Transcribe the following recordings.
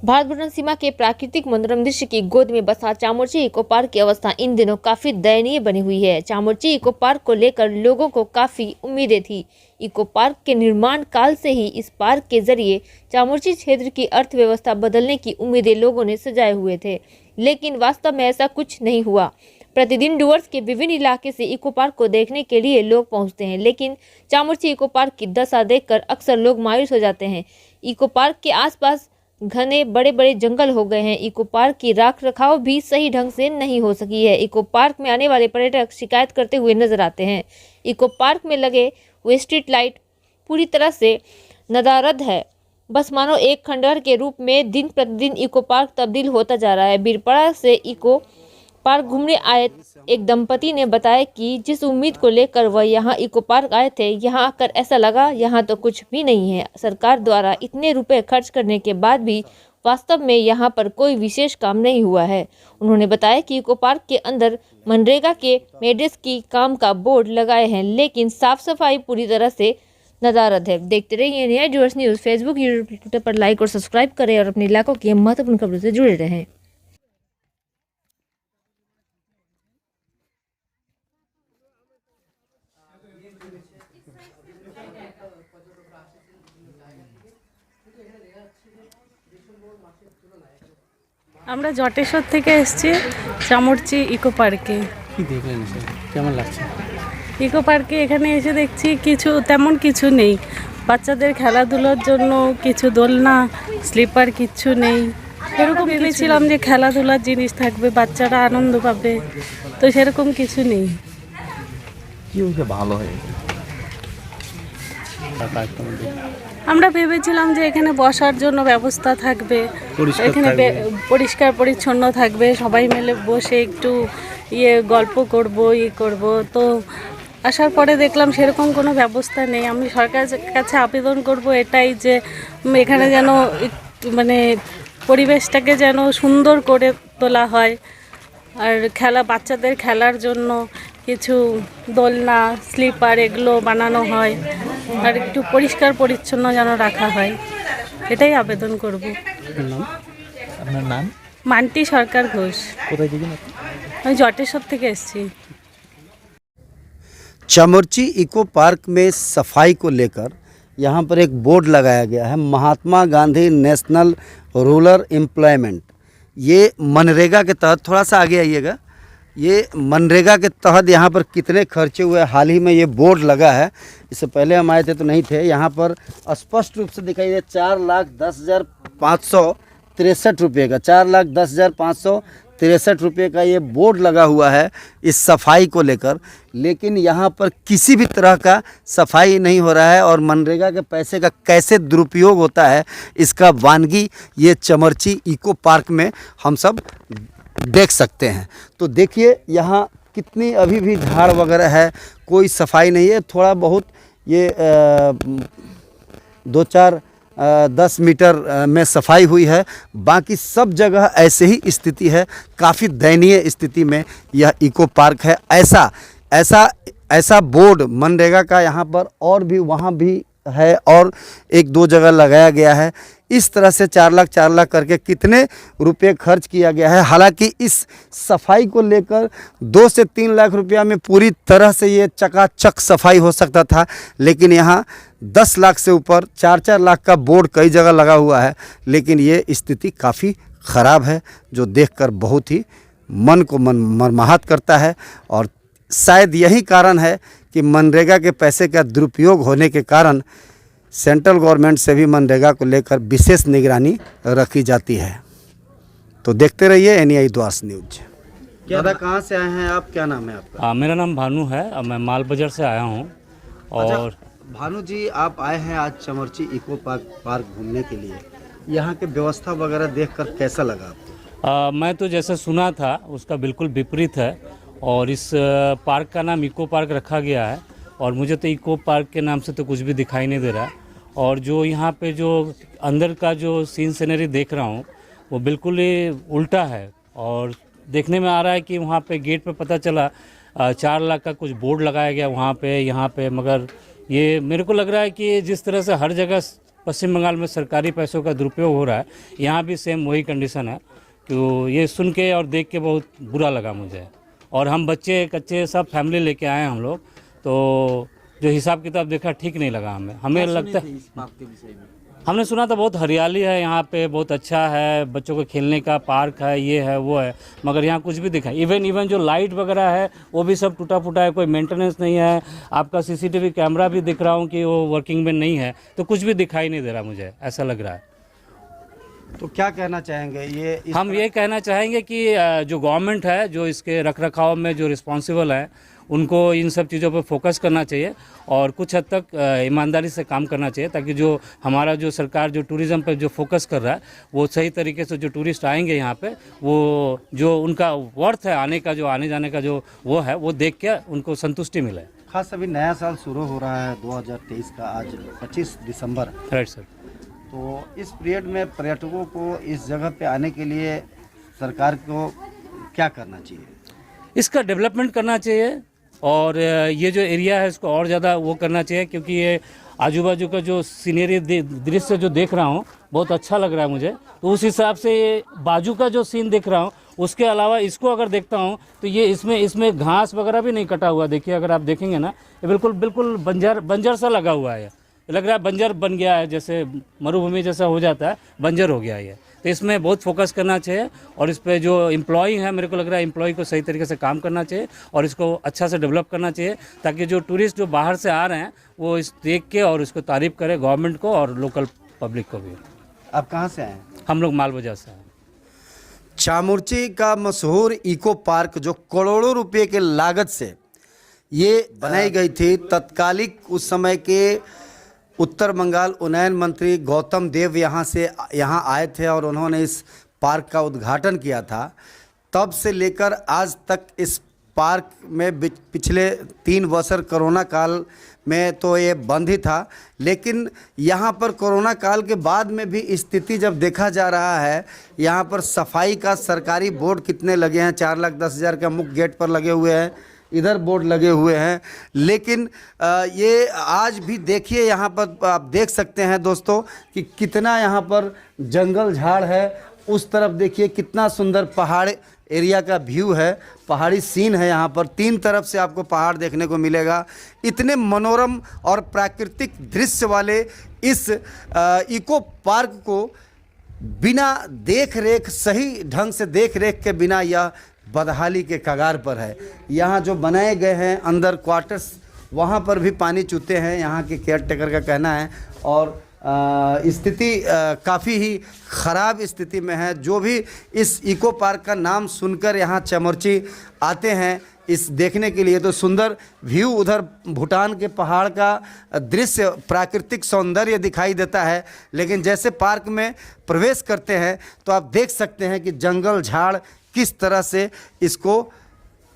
भारत भूटान सीमा के प्राकृतिक मनोरम दृश्य की गोद में बसा चामुर्ची इको पार्क की अवस्था इन दिनों काफी दयनीय बनी हुई है। चामुर्ची इको पार्क को लेकर लोगों को काफी उम्मीदें थी। इको पार्क के निर्माण काल से ही इस पार्क के जरिए चामुर्ची क्षेत्र की अर्थव्यवस्था बदलने की उम्मीदें लोगों ने सजाए हुए थे, लेकिन वास्तव में ऐसा कुछ नहीं हुआ। प्रतिदिन डुवर्स के विभिन्न इलाके से इको पार्क को देखने के लिए लोग पहुंचते हैं, लेकिन चामुर्ची इको पार्क की दशा देखकर अक्सर लोग मायूस हो जाते हैं। इको पार्क के आसपास घने बड़े बड़े जंगल हो गए हैं। इको पार्क की रख रखाव भी सही ढंग से नहीं हो सकी है। इको पार्क में आने वाले पर्यटक शिकायत करते हुए नजर आते हैं। इको पार्क में लगे हुए स्ट्रीट लाइट पूरी तरह से नदारद है। बस मानो एक खंडहर के रूप में दिन प्रतिदिन इको पार्क तब्दील होता जा रहा है। बीरपड़ा से इको पार्क घूमने आए एक दंपति ने बताया कि जिस उम्मीद को लेकर वह यहाँ इको पार्क आए थे, यहाँ आकर ऐसा लगा यहाँ तो कुछ भी नहीं है। सरकार द्वारा इतने रुपए खर्च करने के बाद भी वास्तव में यहाँ पर कोई विशेष काम नहीं हुआ है। उन्होंने बताया कि इको पार्क के अंदर मनरेगा के मेडेस की काम का बोर्ड लगाए हैं, लेकिन साफ सफाई पूरी तरह से नदारद है। देखते रहिए नया डुवर्स न्यूज़। फेसबुक, यूट्यूब, ट्विटर पर लाइक और सब्सक्राइब करें और अपने इलाकों की महत्वपूर्ण खबरों से जुड़े रहें। আমরা জটেশ্বর থেকে এসেছি চামুর্চি ইকো পার্কে। কি দেখলেন স্যার, কেমন লাগছে? ইকো পার্কে এখানে এসে দেখছি তেমন কিছু নেই। বাচ্চাদের খেলাধুলার জন্য কিছু দোলনা, স্লিপার কিচ্ছু নেই। এরকম ভেবেছিলাম যে খেলাধুলার জিনিস থাকবে, বাচ্চারা আনন্দ পাবে, তো সেরকম কিছু নেই। কি হয়েছে ভালো হয়ে আমরা ভেবেছিলাম যে এখানে বসার জন্য ব্যবস্থা থাকবে, এখানে পরিষ্কার পরিচ্ছন্ন থাকবে, সবাই মিলে বসে একটু গল্প করব, করব। তো আসার পরে দেখলাম সেরকম কোনো ব্যবস্থা নেই। আমি সরকারের কাছে আবেদন করব এটাই যে এখানে যেন মানে পরিবেশটাকে যেন সুন্দর করে তোলা হয়, আর বাচ্চাদের খেলার জন্য কিছু দোলনা, স্লিপার এগুলো বানানো হয়, আর একটু পরিষ্কার পরিচ্ছন্ন যেন রাখা হয়, এটাই আবেদন করব। আপনার নাম? মান্টি সরকার ঘোষ। কোথায় থেকে? আমি জটেশ্বর থেকে এসেছি। चामुर्ची इको पार्क में सफाई को लेकर यहाँ पर एक बोर्ड लगाया गया है, Mahatma Gandhi national rural employment. ये मनरेगा के तहत, थोड़ा सा आगे आइएगा, ये मनरेगा के तहत यहाँ पर कितने खर्चे हुए, हाल ही में ये बोर्ड लगा है। इससे पहले हम आए थे तो नहीं थे। यहाँ पर स्पष्ट रूप से दिखाई दे 4,10,563 रुपये का, 4,10,563 रुपये का ये बोर्ड लगा हुआ है इस सफाई को लेकर, लेकिन यहाँ पर किसी भी तरह का सफाई नहीं हो रहा है और मनरेगा के पैसे का कैसे दुरुपयोग होता है इसका वानगी ये चामुर्ची इको पार्क में हम सब देख सकते हैं। तो देखिए यहाँ कितनी अभी भी झाड़ वगैरह है, कोई सफाई नहीं है। थोड़ा बहुत ये 2-4-10 मीटर में सफाई हुई है, बाकी सब जगह ऐसे ही स्थिति है। काफ़ी दयनीय स्थिति में यह इको पार्क है। ऐसा बोर्ड मनरेगा का यहाँ पर और भी वहाँ भी है और 1-2 जगह लगाया गया है। इस तरह से 4 लाख करके कितने रुपए खर्च किया गया है। हालांकि इस सफाई को लेकर 2 से 3 लाख रुपया में पूरी तरह से ये चकाचक सफाई हो सकता था, लेकिन यहाँ 10 लाख से ऊपर 4-4 लाख का बोर्ड कई जगह लगा हुआ है। लेकिन ये स्थिति काफ़ी ख़राब है, जो देखकर बहुत ही मन को मर्माहत करता है। और शायद यही कारण है कि मनरेगा के पैसे का दुरुपयोग होने के कारण सेंट्रल गवर्नमेंट से भी मनरेगा को लेकर विशेष निगरानी रखी जाती है। तो देखते रहिए NEI द्वास न्यूज। दादा कहाँ से आए हैं आप, क्या नाम है आपका? मेरा नाम भानु है और मैं माल बाजार से आया हूँ। और भानु जी, आप आए हैं आज चामुर्ची इको पार्क घूमने के लिए, यहाँ के व्यवस्था वगैरह देखकर कैसा लगा आपको? मैं तो जैसे सुना था उसका बिल्कुल विपरीत है, और इस पार्क का नाम इको पार्क रखा गया है, और मुझे तो इको पार्क के नाम से तो कुछ भी दिखाई नहीं दे रहा। और जो यहाँ पे जो अंदर का जो सीन सीनरी देख रहा हूँ वो बिल्कुल ही उल्टा है। और देखने में आ रहा है कि वहाँ पे गेट पे पता चला 4 लाख का कुछ बोर्ड लगाया गया वहाँ पे, यहाँ पे, मगर ये मेरे को लग रहा है कि जिस तरह से हर जगह पश्चिम बंगाल में सरकारी पैसों का दुरुपयोग हो रहा है, यहाँ भी सेम वही कंडीशन है। तो ये सुन के और देख के बहुत बुरा लगा मुझे। और हम बच्चे कच्चे सब फैमिली लेके आए हम लोग, तो जो हिसाब किताब देखा ठीक नहीं लगा हमें लगता है। हमने सुना था बहुत हरियाली है यहाँ पे, बहुत अच्छा है, बच्चों को खेलने का पार्क है, ये है वो है, मगर यहाँ कुछ भी दिखा। इवन जो लाइट वगैरह है वो भी सब टूटा फूटा है, कोई मेंटेनेंस नहीं है। आपका सीसीटीवी कैमरा भी दिख रहा हूँ कि वो वर्किंग में नहीं है, तो कुछ भी दिखाई नहीं दे रहा, मुझे ऐसा लग रहा है। तो क्या कहना चाहेंगे हम ये कहना चाहेंगे कि जो गवर्नमेंट है, जो इसके रख रखाव में जो रिस्पॉन्सिबल है, उनको इन सब चीज़ों पर फोकस करना चाहिए और कुछ हद तक ईमानदारी से काम करना चाहिए, ताकि जो हमारा जो सरकार जो टूरिज़्म पर जो फोकस कर रहा है वो सही तरीके से जो टूरिस्ट आएंगे यहाँ पे, वो जो उनका वर्थ है आने का, जो आने जाने का जो वो है, वो देख के उनको संतुष्टि मिले। खास अभी नया साल शुरू हो रहा है 2023 का, आज 25 दिसंबर। Right sir. तो इस पीरियड में पर्यटकों को इस जगह पे आने के लिए सरकार को क्या करना चाहिए? इसका डेवलपमेंट करना चाहिए और ये जो एरिया है इसको और ज़्यादा वो करना चाहिए, क्योंकि ये आजू बाजू का जो सीनरी दृश्य जो देख रहा हूँ बहुत अच्छा लग रहा है मुझे। तो उस हिसाब से ये बाजू का जो सीन देख रहा हूँ, उसके अलावा इसको अगर देखता हूँ तो ये इसमें घास वगैरह भी नहीं कटा हुआ। देखिए, अगर आप देखेंगे ना, ये बिल्कुल बंजर सा लगा हुआ है। लग रहा है बंजर बन गया है, जैसे मरुभूमि जैसा हो जाता है, बंजर हो गया है ये। तो इसमें बहुत फोकस करना चाहिए और इस पे जो एम्प्लॉई है, मेरे को लग रहा है एम्प्लॉई को सही तरीके से काम करना चाहिए और इसको अच्छा से डेवलप करना चाहिए, ताकि जो टूरिस्ट जो बाहर से आ रहे हैं वो इस देख के और इसको तारीफ़ करें, गवर्नमेंट को और लोकल पब्लिक को भी। आप कहाँ से आए? हम लोग माल बाजार से हैं। चामुर्ची का मशहूर इको पार्क जो करोड़ों रुपए के लागत से ये बनाई गई थी, तत्कालिक उस समय के उत्तर बंगाल उन्नयन मंत्री गौतम देव यहाँ आए थे और उन्होंने इस पार्क का उद्घाटन किया था। तब से लेकर आज तक इस पार्क में पिछले 3 वर्ष कोरोना काल में तो ये बंद ही था, लेकिन यहाँ पर कोरोना काल के बाद में भी स्थिति जब देखा जा रहा है, यहाँ पर सफाई का सरकारी बोर्ड कितने लगे हैं, 4,10,000 का मुख्य गेट पर लगे हुए हैं, इधर बोर्ड लगे हुए हैं, लेकिन ये आज भी देखिए यहाँ पर आप देख सकते हैं दोस्तों कि कितना यहाँ पर जंगल झाड़ है। उस तरफ देखिए कितना सुंदर पहाड़ एरिया का व्यू है, पहाड़ी सीन है। यहाँ पर 3 तरफ से आपको पहाड़ देखने को मिलेगा। इतने मनोरम और प्राकृतिक दृश्य वाले इस इको पार्क को बिना देख रेख, सही ढंग से देख रेख के बिना यह बदहाली के कगार पर है। यहाँ जो बनाए गए हैं अंदर क्वार्टर्स, वहाँ पर भी पानी चूते हैं, यहाँ के केयर टेकर का कहना है। और स्थिति काफ़ी ही ख़राब स्थिति में है। जो भी इस इको पार्क का नाम सुनकर यहाँ चामुर्ची आते हैं इस देखने के लिए, तो सुंदर व्यू, उधर भूटान के पहाड़ का दृश्य, प्राकृतिक सौंदर्य दिखाई देता है। लेकिन जैसे पार्क में प्रवेश करते हैं तो आप देख सकते हैं कि जंगल झाड़ किस तरह से इसको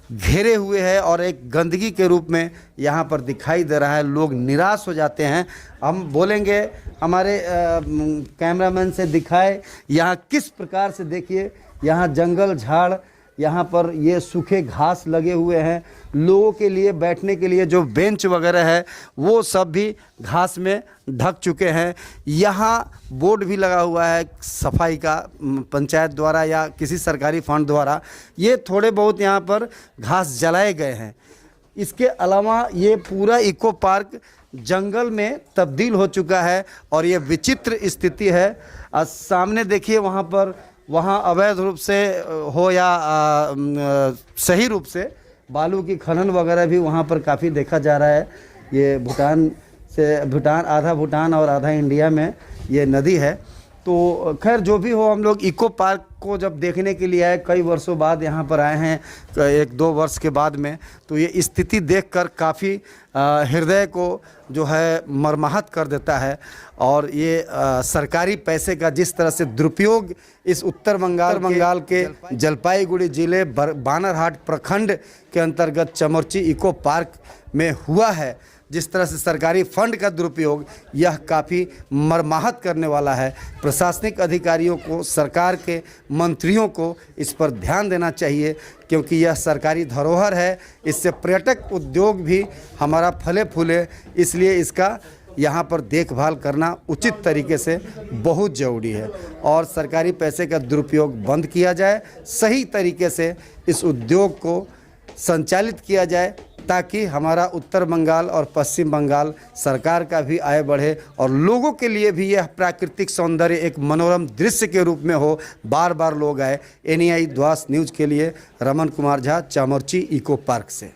घेरे हुए है और एक गंदगी के रूप में यहाँ पर दिखाई दे रहा है। लोग निराश हो जाते हैं। हम बोलेंगे हमारे कैमरामैन से दिखाए यहाँ किस प्रकार से, देखिए यहाँ जंगल झाड़, यहाँ पर ये सूखे घास लगे हुए हैं। लोगों के लिए बैठने के लिए जो बेंच वगैरह है वो सब भी घास में ढक चुके हैं। यहाँ बोर्ड भी लगा हुआ है सफाई का, पंचायत द्वारा या किसी सरकारी फंड द्वारा। ये थोड़े बहुत यहाँ पर घास जलाए गए हैं। इसके अलावा ये पूरा इको पार्क जंगल में तब्दील हो चुका है और ये विचित्र स्थिति है। सामने देखिए वहाँ अवैध रूप से हो या सही रूप से बालू की खनन वगैरह भी वहाँ पर काफ़ी देखा जा रहा है। ये भूटान आधा भूटान और आधा इंडिया में ये नदी है। तो खैर जो भी हो, हम लोग इको पार्क को जब देखने के लिए आए, कई वर्षों बाद यहाँ पर आए हैं, 1-2 वर्ष के बाद में, तो ये स्थिति देखकर काफ़ी हृदय को जो है मर्माहत कर देता है। और ये सरकारी पैसे का जिस तरह से दुरुपयोग इस उत्तर बंगाल के जलपाईगुड़ी जिले बानरहाट प्रखंड के अंतर्गत चामुर्ची इको पार्क में हुआ है, जिस तरह से सरकारी फंड का दुरुपयोग, यह काफ़ी मर्माहत करने वाला है। प्रशासनिक अधिकारियों को, सरकार के मंत्रियों को इस पर ध्यान देना चाहिए, क्योंकि यह सरकारी धरोहर है। इससे पर्यटक उद्योग भी हमारा फले फूले, इसलिए इसका यहाँ पर देखभाल करना उचित तरीके से बहुत ज़रूरी है और सरकारी पैसे का दुरुपयोग बंद किया जाए, सही तरीके से इस उद्योग को संचालित किया जाए ताकि हमारा उत्तर बंगाल और पश्चिम बंगाल सरकार का भी आय बढ़े और लोगों के लिए भी यह प्राकृतिक सौंदर्य एक मनोरम दृश्य के रूप में हो, बार बार लोग आए। NEI द्वास न्यूज़ के लिए रमन कुमार झा, चामोर्ची इको पार्क से।